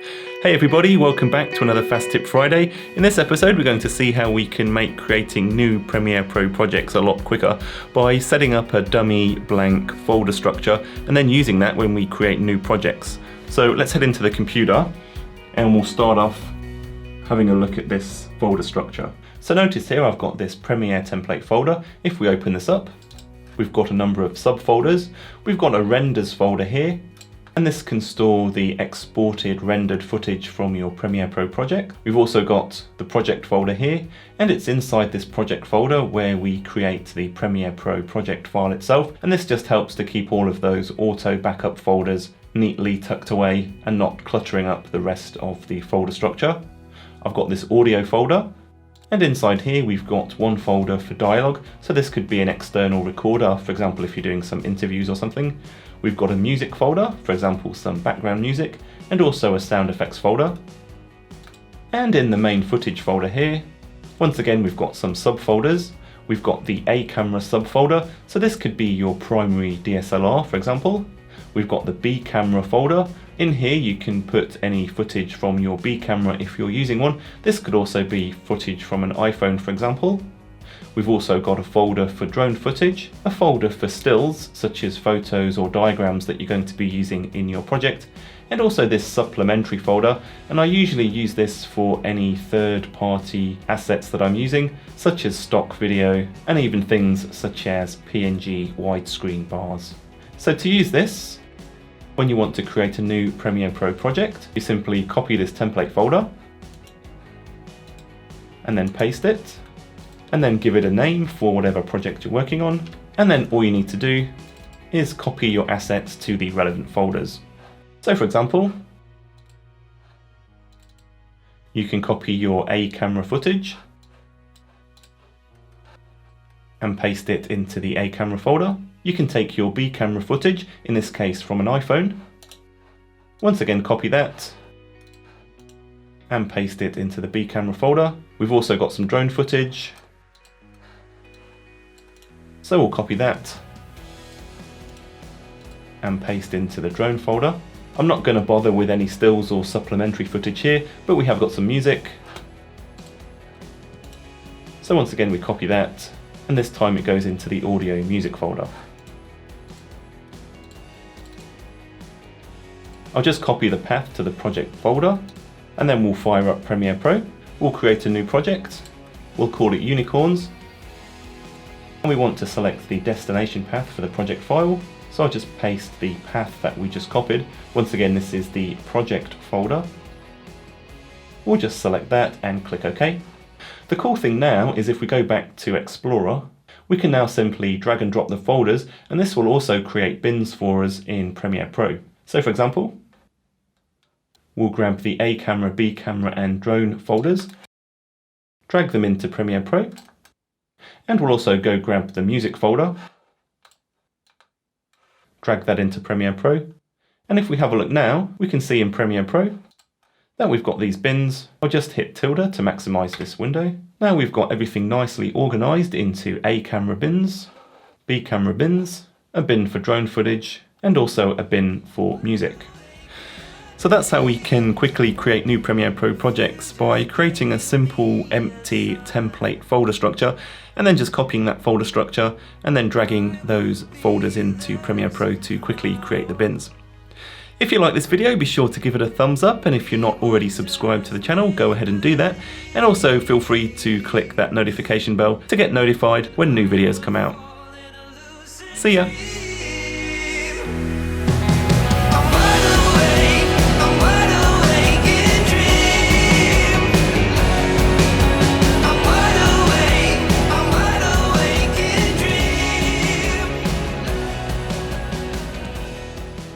Hey everybody, welcome back to another Fast Tip Friday. In this episode we're going to see how we can make creating new Premiere Pro projects a lot quicker by setting up a dummy blank folder structure and then using that when we create new projects. So let's head into the computer and we'll start off having a look at this folder structure. So notice here I've got this Premiere template folder. If we open this up, we've got a number of subfolders. We've got a renders folder here, and this can store the exported rendered footage from your Premiere Pro project. We've also got the project folder here, and it's inside this project folder where we create the Premiere Pro project file itself, and this just helps to keep all of those auto backup folders neatly tucked away and not cluttering up the rest of the folder structure. I've got this audio folder, and inside here we've got one folder for dialogue, so this could be an external recorder, for example if you're doing some interviews or something. We've got a music folder, for example some background music, and also a sound effects folder. And in the main footage folder here, once again we've got some subfolders. We've got the A camera subfolder, so this could be your primary DSLR, for example. We've got the B camera folder. In here you can put any footage from your B camera if you're using one. This could also be footage from an iPhone, for example. We've also got a folder for drone footage, a folder for stills, such as photos or diagrams that you're going to be using in your project, and also this supplementary folder, and I usually use this for any third-party assets that I'm using, such as stock video, and even things such as PNG widescreen bars. So to use this, when you want to create a new Premiere Pro project, you simply copy this template folder, and then paste it, and then give it a name for whatever project you're working on, and then all you need to do is copy your assets to the relevant folders. So for example, you can copy your A camera footage and paste it into the A camera folder. You can take your B camera footage, in this case from an iPhone, once again copy that and paste it into the B camera folder. We've also got some drone footage, so we'll copy that and paste into the drone folder. I'm not going to bother with any stills or supplementary footage here, but we have got some music. So once again we copy that, and this time it goes into the audio music folder. I'll just copy the path to the project folder, and then we'll fire up Premiere Pro. We'll create a new project. We'll call it Unicorns. And we want to select the destination path for the project file, so I'll just paste the path that we just copied. Once again, this is the project folder. We'll just select that and click OK. The cool thing now is if we go back to Explorer, we can now simply drag and drop the folders, and this will also create bins for us in Premiere Pro. So for example, we'll grab the A camera, B camera and drone folders, drag them into Premiere Pro, and we'll also go grab the music folder, drag that into Premiere Pro, and if we have a look now, we can see in Premiere Pro that we've got these bins. I'll just hit tilde to maximize this window. Now we've got everything nicely organized into A camera bins, B camera bins, a bin for drone footage, and also a bin for music. So that's how we can quickly create new Premiere Pro projects, by creating a simple empty template folder structure and then just copying that folder structure and then dragging those folders into Premiere Pro to quickly create the bins. If you like this video, be sure to give it a thumbs up, and if you're not already subscribed to the channel, go ahead and do that, and also feel free to click that notification bell to get notified when new videos come out. See ya!